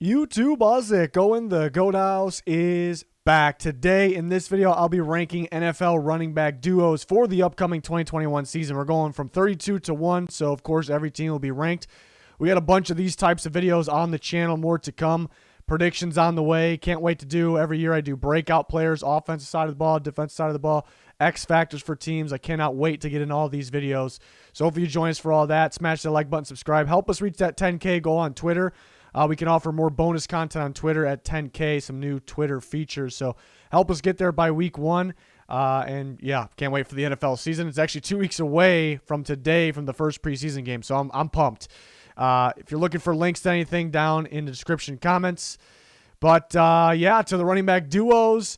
YouTube, how's it going? The Goat House is back. Today in this video, I'll be ranking NFL running back duos for the upcoming 2021 season. We're going from 32 to 1, so of course every team will be ranked. We got a bunch of these types of videos on the channel, more to come. Predictions on the way. Can't wait to do. Every year I do breakout players, offensive side of the ball, defensive side of the ball, X factors for teams. I cannot wait to get in all these videos. So hopefully you join us for all that. Smash the like button, subscribe. Help us reach that 10K goal on Twitter. We can offer more bonus content on Twitter at 10K, some new Twitter features. So help us get there by week 1. And yeah, can't wait for the NFL season. It's actually 2 weeks away from today from the first preseason game. So I'm pumped. If you're looking for links to anything, down in the description comments. But yeah, to the running back duos,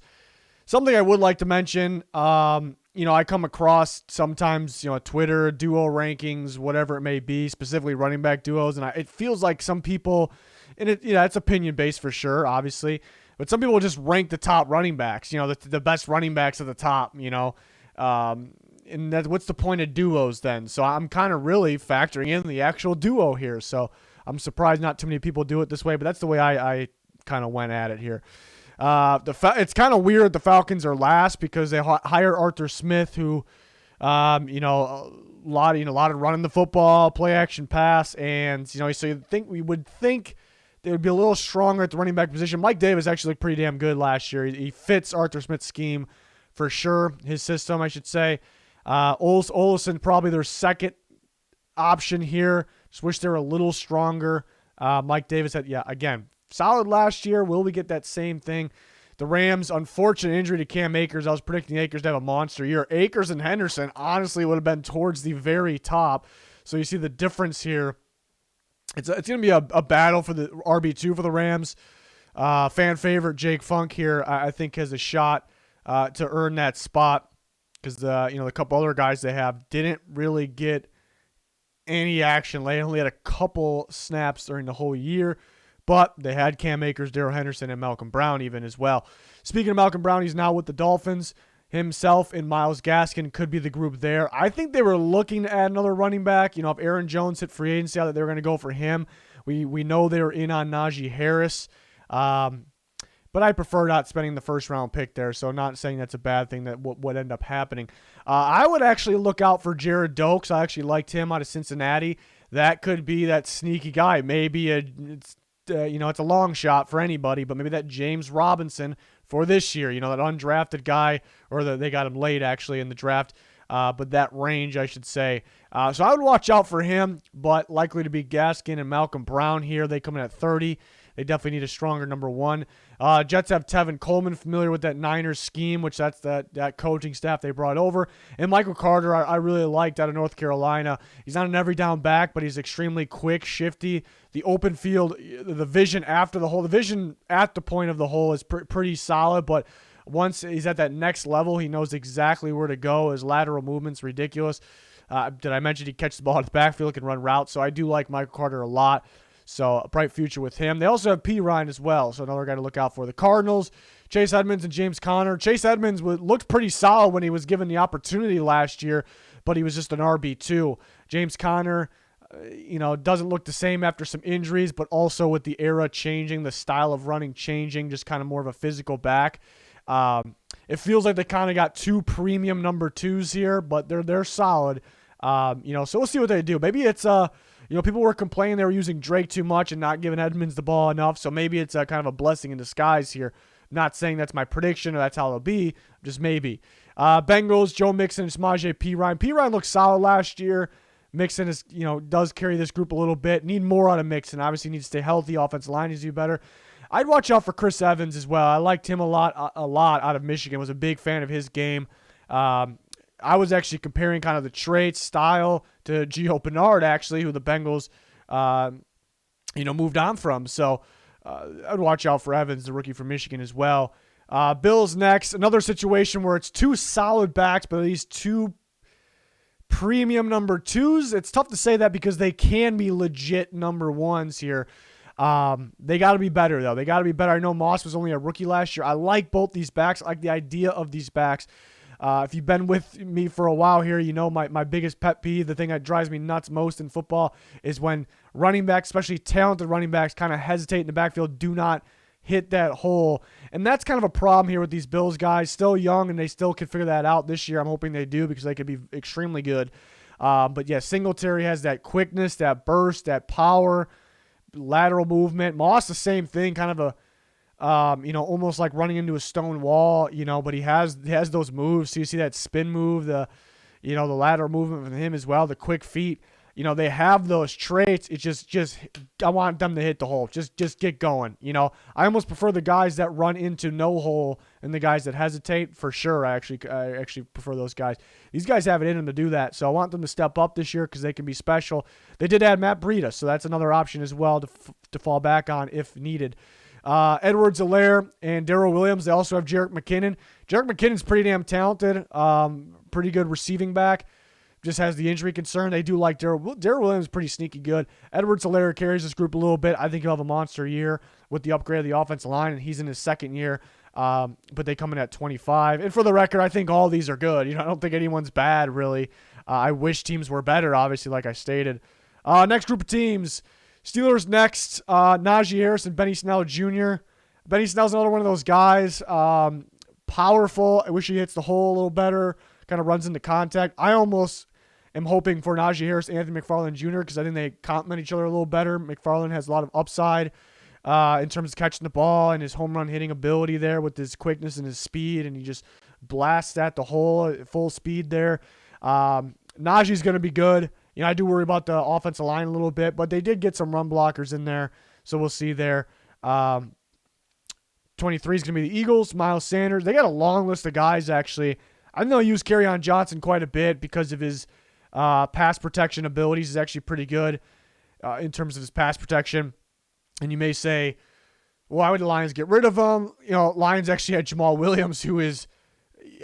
something I would like to mention, I come across sometimes, Twitter, duo rankings, whatever it may be, specifically running back duos. And it feels like some people, and it's opinion based for sure, obviously, but some people just rank the top running backs, the best running backs at the top, and what's the point of duos then? So I'm kind of really factoring in the actual duo here. So I'm surprised not too many people do it this way, but that's the way I kind of went at it here. It's kind of weird the Falcons are last because they hired Arthur Smith, who, a lot of running the football, play action pass, and so we would think they would be a little stronger at the running back position. Mike Davis actually looked pretty damn good last year. He fits Arthur Smith's scheme for sure, his system, I should say. Olsen probably their second option here. Just wish they were a little stronger. Mike Davis again, solid last year. Will we get that same thing? The Rams, unfortunate injury to Cam Akers. I was predicting Akers to have a monster year. Akers and Henderson honestly would have been towards the very top. So you see the difference here. It's going to be a battle for the RB2 for the Rams. Fan favorite Jake Funk here, I think, has a shot to earn that spot because the couple other guys they have didn't really get any action. They only had a couple snaps during the whole year. But they had Cam Akers, Darrell Henderson, and Malcolm Brown even as well. Speaking of Malcolm Brown, he's now with the Dolphins. Himself and Myles Gaskin could be the group there. I think they were looking to add another running back. If Aaron Jones hit free agency, that they were going to go for him. We know they were in on Najee Harris. But I prefer not spending the first-round pick there, so not saying that's a bad thing that would end up happening. I would actually look out for Jared Dokes. I actually liked him out of Cincinnati. That could be that sneaky guy. Maybe it's a long shot for anybody, but maybe that James Robinson for this year, that undrafted guy, or they got him late actually in the draft, but that range, I should say. So I would watch out for him, but likely to be Gaskin and Malcolm Brown here. They come in at 30. They definitely need a stronger number one. Jets have Tevin Coleman, familiar with that Niners scheme, which that's that coaching staff they brought over. And Michael Carter, I really liked out of North Carolina. He's not an every down back, but he's extremely quick, shifty. The open field, the vision after the hole, the vision at the point of the hole is pretty solid, but once he's at that next level, he knows exactly where to go. His lateral movement's ridiculous. Did I mention he catches the ball out of the backfield, can run routes? So I do like Michael Carter a lot. So a bright future with him. They also have P. Ryan as well, so another guy to look out for. The Cardinals, Chase Edmonds and James Conner. Chase Edmonds looked pretty solid when he was given the opportunity last year, but he was just an RB2. James Conner, doesn't look the same after some injuries, but also with the era changing, the style of running changing, just kind of more of a physical back. It feels like they kind of got two premium number twos here, but they're solid. So we'll see what they do. Maybe it's people were complaining they were using Drake too much and not giving Edmonds the ball enough. So maybe it's kind of a blessing in disguise here. I'm not saying that's my prediction or that's how it'll be, just maybe. Bengals, Joe Mixon and Samaje Perine. Perine looked solid last year. Mixon is, does carry this group a little bit. Need more out of Mixon. Obviously needs to stay healthy. Offensive line needs to do better. I'd watch out for Chris Evans as well. I liked him a lot out of Michigan. Was a big fan of his game. I was actually comparing kind of the traits, style to Gio Bernard, actually, who the Bengals, moved on from. So I'd watch out for Evans, the rookie from Michigan as well. Bills next. Another situation where it's two solid backs, but at least two premium number twos. It's tough to say that because they can be legit number ones here. They got to be better, though. They got to be better. I know Moss was only a rookie last year. I like both these backs. I like the idea of these backs. If you've been with me for a while here, you know my biggest pet peeve, the thing that drives me nuts most in football, is when running backs, especially talented running backs, kind of hesitate in the backfield, do not hit that hole. And that's kind of a problem here with these Bills guys. Still young, and they still can figure that out this year. I'm hoping they do, because they could be extremely good. But yeah, Singletary has that quickness, that burst, that power, lateral movement. Moss, the same thing, kind of a almost like running into a stone wall, but he has those moves. So you see that spin move, the lateral movement from him as well, the quick feet. They have those traits. It's just I want them to hit the hole. Just get going. I almost prefer the guys that run into no hole and the guys that hesitate, for sure. I actually prefer those guys. These guys have it in them to do that. So I want them to step up this year because they can be special. They did add Matt Breida, so that's another option as well to fall back on if needed. Edwards-Helaire and Darrell Williams. They also have Jerick McKinnon. Jerick McKinnon's pretty damn talented. Pretty good receiving back. Just has the injury concern. They do like Darrell Williams, pretty sneaky good. Edwards-Helaire carries this group a little bit. I think he'll have a monster year with the upgrade of the offensive line, and he's in his second year. But they come in at 25. And for the record, I think all these are good. I don't think anyone's bad, really. I wish teams were better, obviously, like I stated. Next group of teams. Steelers next, Najee Harris and Benny Snell Jr. Benny Snell's another one of those guys. Powerful. I wish he hits the hole a little better. Kind of runs into contact. I almost am hoping for Najee Harris and Anthony McFarland Jr. because I think they complement each other a little better. McFarland has a lot of upside in terms of catching the ball and his home run hitting ability there with his quickness and his speed, and he just blasts at the hole at full speed there. Najee's going to be good. I do worry about the offensive line a little bit, but they did get some run blockers in there, so we'll see there. 23 is going to be the Eagles, Miles Sanders. They got a long list of guys, actually. I know they use Kerryon Johnson quite a bit because of his pass protection abilities. He's actually pretty good in terms of his pass protection. And you may say, why would the Lions get rid of him? Lions actually had Jamal Williams, who is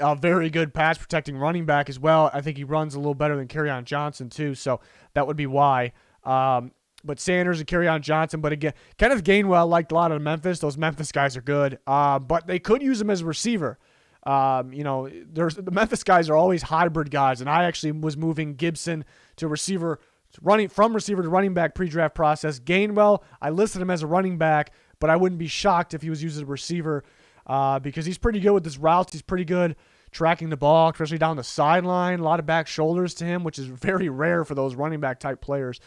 a very good pass protecting running back as well. I think he runs a little better than Kerryon Johnson too, so that would be why. But Sanders and Kerryon Johnson, but again, Kenneth Gainwell liked a lot of Memphis. Those Memphis guys are good, but they could use him as a receiver. The Memphis guys are always hybrid guys, and I actually was moving Gibson to receiver, from receiver to running back pre-draft process. Gainwell, I listed him as a running back, but I wouldn't be shocked if he was used as a receiver. Because he's pretty good with his routes. He's pretty good tracking the ball, especially down the sideline. A lot of back shoulders to him, which is very rare for those running back type players.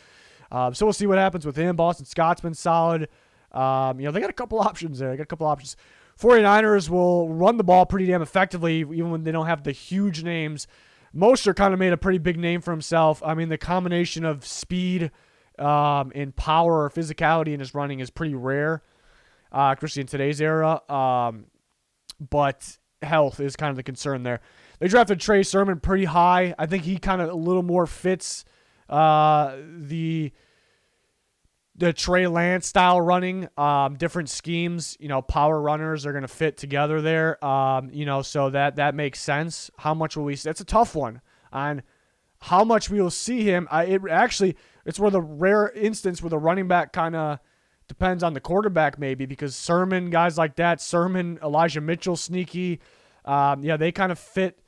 So we'll see what happens with him. Boston Scott's been solid. They got a couple options there. 49ers will run the ball pretty damn effectively, even when they don't have the huge names. Mostert kind of made a pretty big name for himself. I mean, the combination of speed and power or physicality in his running is pretty rare. Especially in today's era, but health is kind of the concern there. They drafted Trey Sermon pretty high. I think he kind of a little more fits the Trey Lance style running. Different schemes, power runners are going to fit together there. So that makes sense. How much will we see? That's a tough one on how much we will see him. It's where the rare instance where the running back kind of depends on the quarterback maybe, because Sermon, guys like that, Elijah Mitchell, sneaky. They kind of fit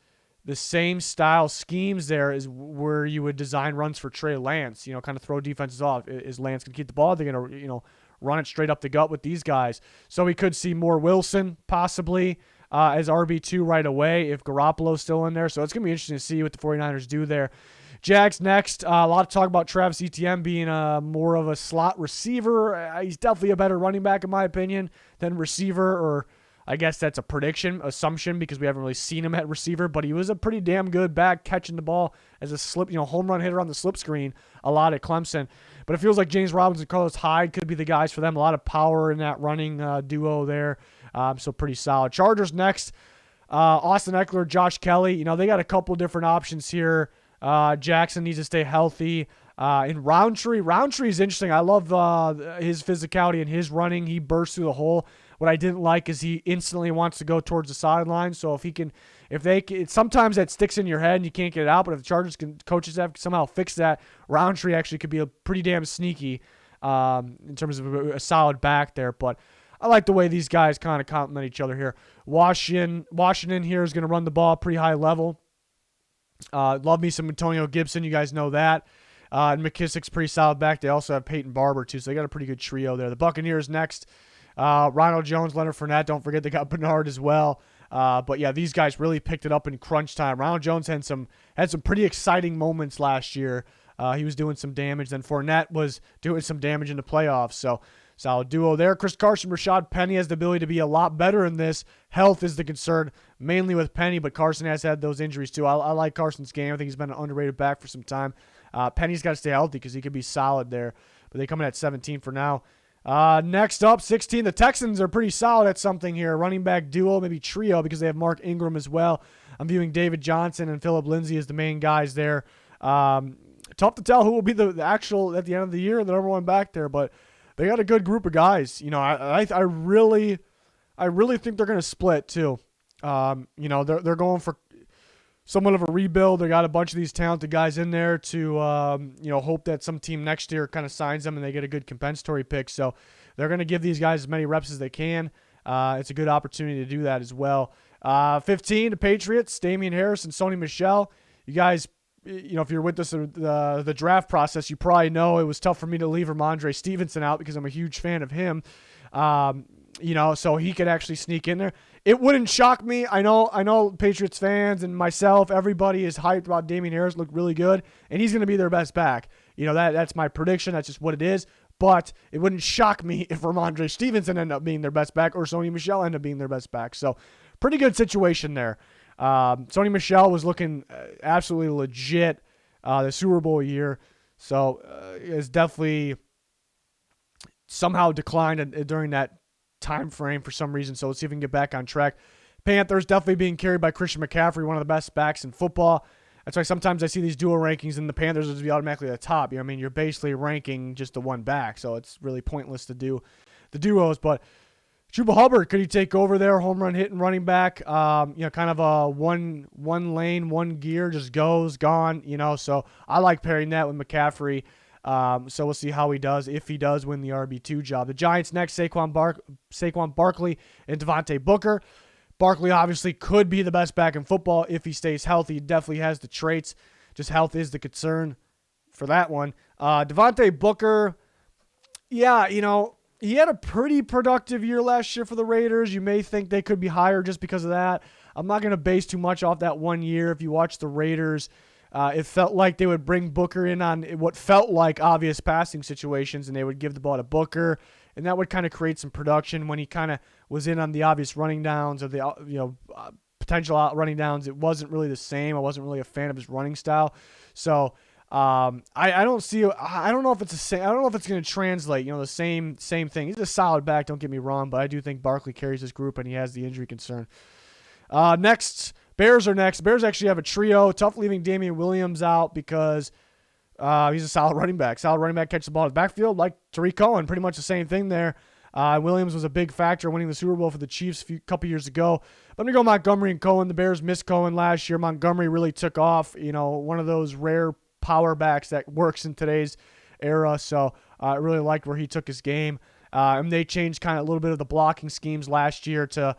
the same style schemes there is where you would design runs for Trey Lance, kind of throw defenses off. Is Lance going to keep the ball? They're going to, run it straight up the gut with these guys. So we could see more Wilson possibly as RB2 right away if Garoppolo's still in there. So it's going to be interesting to see what the 49ers do there. Jags next. A lot of talk about Travis Etienne being more of a slot receiver. He's definitely a better running back, in my opinion, than receiver, or I guess that's a assumption, because we haven't really seen him at receiver, but he was a pretty damn good back catching the ball as a home run hitter on the slip screen a lot at Clemson. But it feels like James Robinson and Carlos Hyde could be the guys for them. A lot of power in that running duo there. So pretty solid. Chargers next. Austin Eckler, Josh Kelly. They got a couple different options here. Jackson needs to stay healthy. In Roundtree is interesting. I love his physicality and his running. He bursts through the hole. What I didn't like is he instantly wants to go towards the sideline. So sometimes that sticks in your head and you can't get it out. But if the Chargers coaches have somehow fix that, Roundtree actually could be a pretty damn sneaky in terms of a solid back there. But I like the way these guys kind of complement each other here. Washington here is going to run the ball pretty high level. Love me some Antonio Gibson. You guys know that. And McKissick's pretty solid back. They also have Peyton Barber, too, so they got a pretty good trio there. The Buccaneers next. Ronald Jones, Leonard Fournette. Don't forget they got Bernard as well. But, yeah, these guys really picked it up in crunch time. Ronald Jones had some pretty exciting moments last year. He was doing some damage. Then Fournette was doing some damage in the playoffs. So, solid duo there. Chris Carson, Rashad Penny has the ability to be a lot better in this. Health is the concern, mainly with Penny, but Carson has had those injuries too. I like Carson's game. I think he's been an underrated back for some time. Penny's got to stay healthy because he could be solid there, but they come in at 17 for now. Next up, 16. The Texans are pretty solid at something here. Running back duo, maybe trio, because they have Mark Ingram as well. I'm viewing David Johnson and Phillip Lindsay as the main guys there. Tough to tell who will be the actual, at the end of the year, the number one back there, but they got a good group of guys. I really think they're going to split too. They're going for somewhat of a rebuild. They got a bunch of these talented guys in there to hope that some team next year kind of signs them and they get a good compensatory pick. So they're going to give these guys as many reps as they can. It's a good opportunity to do that as well. 15, the Patriots, Damian Harris and Sony Michel. You guys, if you're with us in the draft process, you probably know it was tough for me to leave Ramondre Stevenson out because I'm a huge fan of him. So he could actually sneak in there. It wouldn't shock me. I know Patriots fans and myself, everybody is hyped about Damian Harris. Look really good, and he's going to be their best back. That's my prediction. That's just what it is. But it wouldn't shock me if Ramondre Stevenson ended up being their best back or Sony Michel ended up being their best back. So pretty good situation there. Sony Michel was looking absolutely legit the Super Bowl year, so it's definitely somehow declined during that time frame for some reason. So let's see if we can get back on track. Panthers definitely being carried by Christian McCaffrey, one of the best backs in football. That's why sometimes I see these duo rankings and the Panthers will be automatically at the top. You're basically ranking just the one back, so it's really pointless to do the duos. But Chuba Hubbard, could he take over there? Home run hitting running back. Kind of a one lane, one gear, just goes, gone. So I like pairing that with McCaffrey. So we'll see how he does, if he does win the RB2 job. The Giants next, Saquon Barkley and Devontae Booker. Barkley obviously could be the best back in football if he stays healthy. He definitely has the traits. Just health is the concern for that one. Devontae Booker, yeah, he had a pretty productive year last year for the Raiders. You may think they could be higher just because of that. I'm not going to base too much off that 1 year. If you watch the Raiders, it felt like they would bring Booker in on what felt like obvious passing situations, and they would give the ball to Booker, and that would kind of create some production when he kind of was in on the obvious running downs or the potential running downs. It wasn't really the same. I wasn't really a fan of his running style, so I don't see. I don't know if it's the same. I don't know if it's going to translate. The same thing. He's a solid back. Don't get me wrong, but I do think Barkley carries this group, and he has the injury concern. Next, Bears are next. Bears actually have a trio. Tough leaving Damian Williams out because he's a solid running back. Solid running back, catches the ball in the backfield like Tariq Cohen. Pretty much the same thing there. Williams was a big factor winning the Super Bowl for the Chiefs a couple years ago. But I'm going to go Montgomery and Cohen. The Bears missed Cohen last year. Montgomery really took off. One of those rare power backs that works in today's era. So I really liked where he took his game. And they changed kind of a little bit of the blocking schemes last year to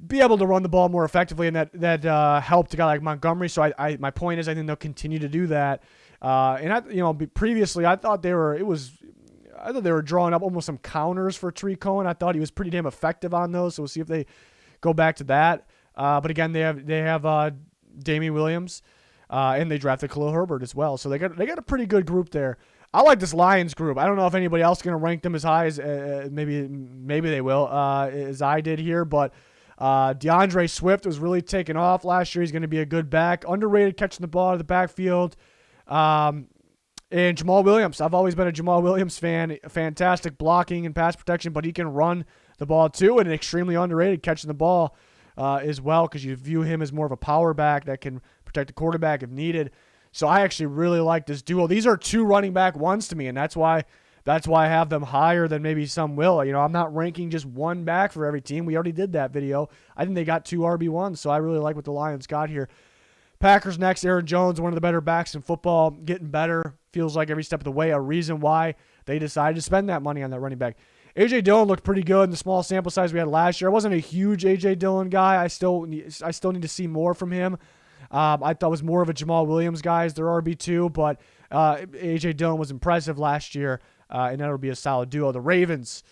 be able to run the ball more effectively, and that helped a guy like Montgomery. So my point is, I think they'll continue to do that. Previously I thought they were drawing up almost some counters for Tariq Cohen. I thought he was pretty damn effective on those. So we'll see if they go back to that. But again, they have Damian Williams, and they drafted Khalil Herbert as well. So they got a pretty good group there. I like this Lions group. I don't know if anybody else is going to rank them as high as maybe they will as I did here, but. DeAndre Swift was really taking off last year. He's going to be a good back. Underrated catching the ball out of the backfield. And Jamal Williams. I've always been a Jamal Williams fan. Fantastic blocking and pass protection, but he can run the ball too, and extremely underrated catching the ball as well, because you view him as more of a power back that can protect the quarterback if needed. So I actually really like this duo. These are two running back ones to me, and that's why I have them higher than maybe some will. I'm not ranking just one back for every team. We already did that video. I think they got two RB1s, so I really like what the Lions got here. Packers next, Aaron Jones, one of the better backs in football, getting better. Feels like every step of the way, a reason why they decided to spend that money on that running back. A.J. Dillon looked pretty good in the small sample size we had last year. I wasn't a huge A.J. Dillon guy. I still need to see more from him. I thought it was more of a Jamal Williams guy as their RB2, but A.J. Dillon was impressive last year, and that'll be a solid duo. The Ravens,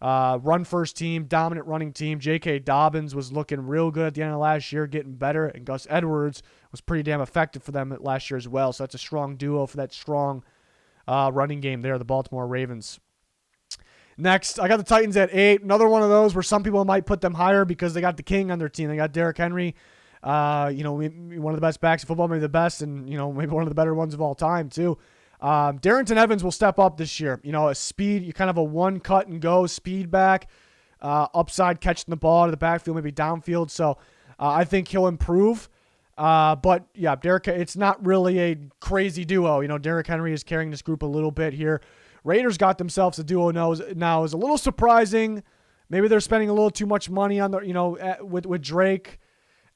run first team, dominant running team. J.K. Dobbins was looking real good at the end of last year, getting better, and Gus Edwards was pretty damn effective for them last year as well. So that's a strong duo for that strong running game there, the Baltimore Ravens. Next, I got the Titans at 8. Another one of those where some people might put them higher because they got the king on their team. They got Derrick Henry, one of the best backs in football, maybe the best, and maybe one of the better ones of all time too. Darrington Evans will step up this year. A speed, you kind of a one cut and go speed back, upside catching the ball to the backfield, maybe downfield. So I think he'll improve. But yeah, Derrick, it's not really a crazy duo. Derrick Henry is carrying this group a little bit here. Raiders got themselves a duo now is a little surprising. Maybe they're spending a little too much money on with Drake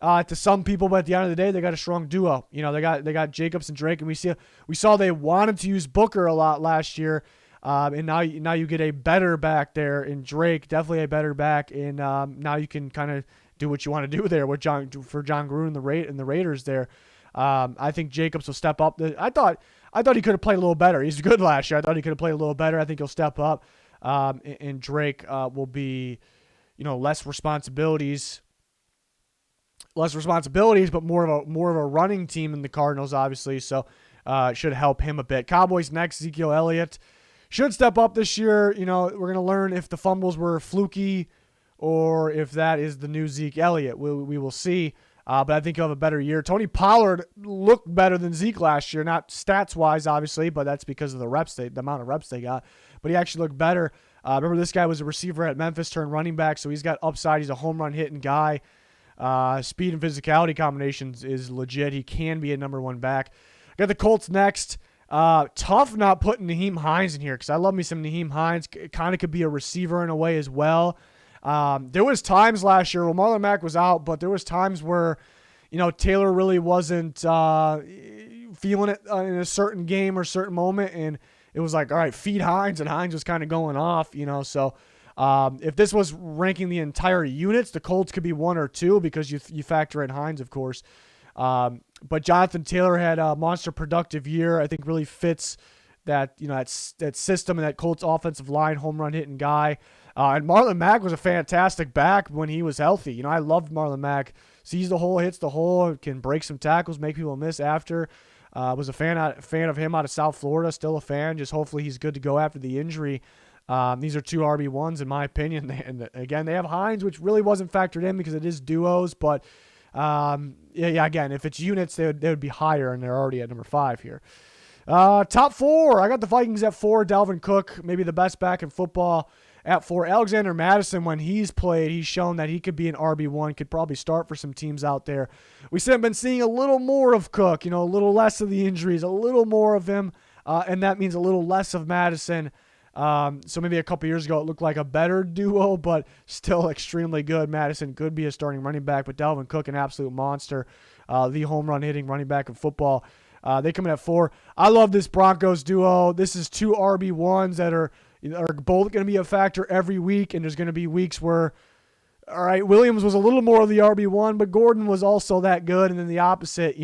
to some people, but at the end of the day, they got a strong duo. They got Jacobs and Drake, and we saw they wanted to use Booker a lot last year, and now you get a better back there in Drake, definitely a better back, and now you can kind of do what you want to do there with John Gruden and the Raiders there. I think Jacobs will step up. I thought he could have played a little better. He's good last year. I thought he could have played a little better. I think he'll step up. And Drake will be, less responsibilities, but more of a running team than the Cardinals, obviously. So it should help him a bit. Cowboys next. Ezekiel Elliott should step up this year. We're gonna learn if the fumbles were fluky or if that is the new Zeke Elliott. We will see. But I think he'll have a better year. Tony Pollard looked better than Zeke last year, not stats-wise, obviously, but that's because of the amount of reps they got. But he actually looked better. Remember, this guy was a receiver at Memphis turned running back, so he's got upside. He's a home run hitting guy. Speed and physicality combinations is legit. He can be a number one back. Got the Colts next. Tough not putting Nyheim Hines in here because I love me some Nyheim Hines. Kind of could be a receiver in a way as well. There was times last year where Marlon Mack was out, but there was times where, Taylor really wasn't feeling it in a certain game or certain moment, and it was like, all right, feed Hines, and Hines was kind of going off, So if this was ranking the entire units, the Colts could be 1 or 2 because you factor in Hines, of course. But Jonathan Taylor had a monster productive year. I think really fits that that system and that Colts offensive line, home run hitting guy. And Marlon Mack was a fantastic back when he was healthy. I loved Marlon Mack. Sees the hole, hits the hole, can break some tackles, make people miss after. Was a fan of him out of South Florida. Still a fan. Just hopefully he's good to go after the injury. These are 2 RB1s in my opinion. And again, they have Hines, which really wasn't factored in because it is duos. But again, if it's units, they would be higher, and they're already at number 5 here. Top 4, I got the Vikings at 4. Dalvin Cook, maybe the best back in football, at 4. Alexander Mattison, when he's played, he's shown that he could be an RB1, could probably start for some teams out there. We have been seeing a little more of Cook, a little less of the injuries, a little more of him, and that means a little less of Madison. So maybe a couple years ago it looked like a better duo, but still extremely good. Madison could be a starting running back, but Dalvin Cook, an absolute monster, the home run hitting running back in football. They come in at 4. I love this Broncos duo. This is 2 RB1s that are both going to be a factor every week, and there's going to be weeks where, all right, Williams was a little more of the RB1, but Gordon was also that good, and then the opposite.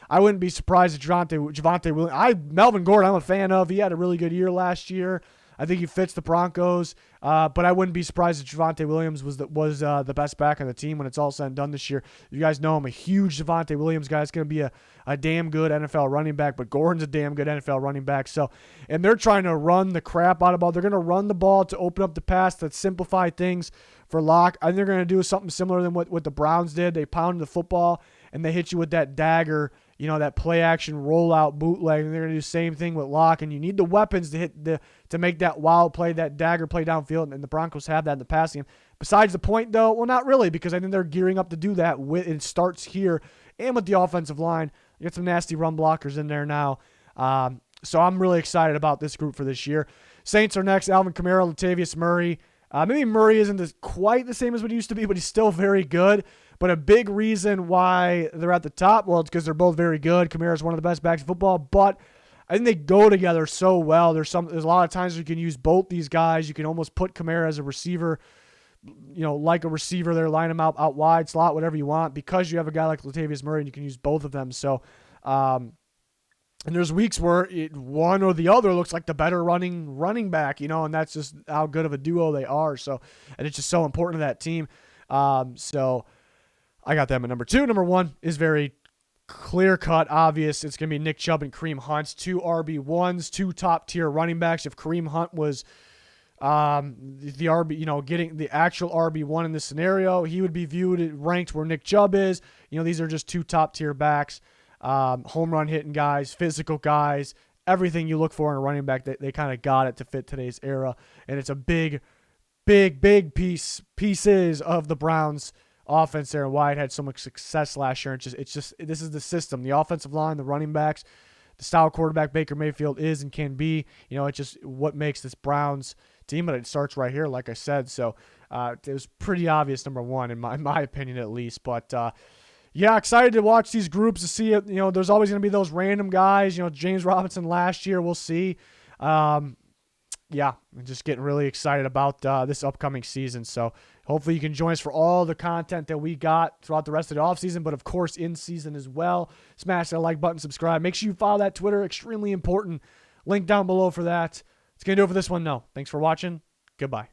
I wouldn't be surprised if Javonte Williams. Melvin Gordon, I'm a fan of. He had a really good year last year. I think he fits the Broncos, but I wouldn't be surprised if Javonte Williams was the best back on the team when it's all said and done this year. You guys know I'm a huge Javonte Williams guy. It's going to be a damn good NFL running back, but Gordon's a damn good NFL running back. So, and they're trying to run the crap out of the ball. They're going to run the ball to open up the pass, to simplify things for Locke. I think they're going to do something similar than what the Browns did. They pounded the football, and they hit you with that dagger, that play action rollout bootleg, and they're going to do the same thing with Locke. And you need the weapons to make that wild play, that dagger play downfield, and the Broncos have that in the passing game. Besides the point, though, well, not really, because I think they're gearing up to do that. It starts here and with the offensive line. You got some nasty run blockers in there now. So I'm really excited about this group for this year. Saints are next. Alvin Kamara, Latavius Murray. Maybe Murray isn't quite the same as what he used to be, but he's still very good. But a big reason why they're at the top, well, it's because they're both very good. Kamara's one of the best backs in football, but I think they go together so well. There's a lot of times you can use both these guys. You can almost put Kamara as a receiver, like a receiver there, line him out wide, slot, whatever you want, because you have a guy like Latavius Murray and you can use both of them. So, and there's weeks where one or the other looks like the better running back, and that's just how good of a duo they are. So, and it's just so important to that team. So I got them at number 2. Number 1 is very clear-cut, obvious. It's going to be Nick Chubb and Kareem Hunt, 2 RB1s, 2 top-tier running backs. If Kareem Hunt was the RB, getting the actual RB1 in this scenario, he would be ranked where Nick Chubb is. These are just 2 top-tier backs. Home run hitting guys, physical guys, everything you look for in a running back. They kind of got it to fit today's era, and it's a big pieces of the Browns offense there and why it had so much success last year. It's just this is the system, the offensive line, the running backs, the style quarterback Baker Mayfield is and can be. It's just what makes this Browns team, and it starts right here, like I said. So it was pretty obvious, number 1 in my opinion at least, but. Yeah, excited to watch these groups to see it. There's always going to be those random guys. James Robinson last year, we'll see. Yeah, I'm just getting really excited about this upcoming season. So hopefully you can join us for all the content that we got throughout the rest of the offseason, but of course in season as well. Smash that like button, subscribe. Make sure you follow that Twitter. Extremely important. Link down below for that. It's going to do it for this one. No. Thanks for watching. Goodbye.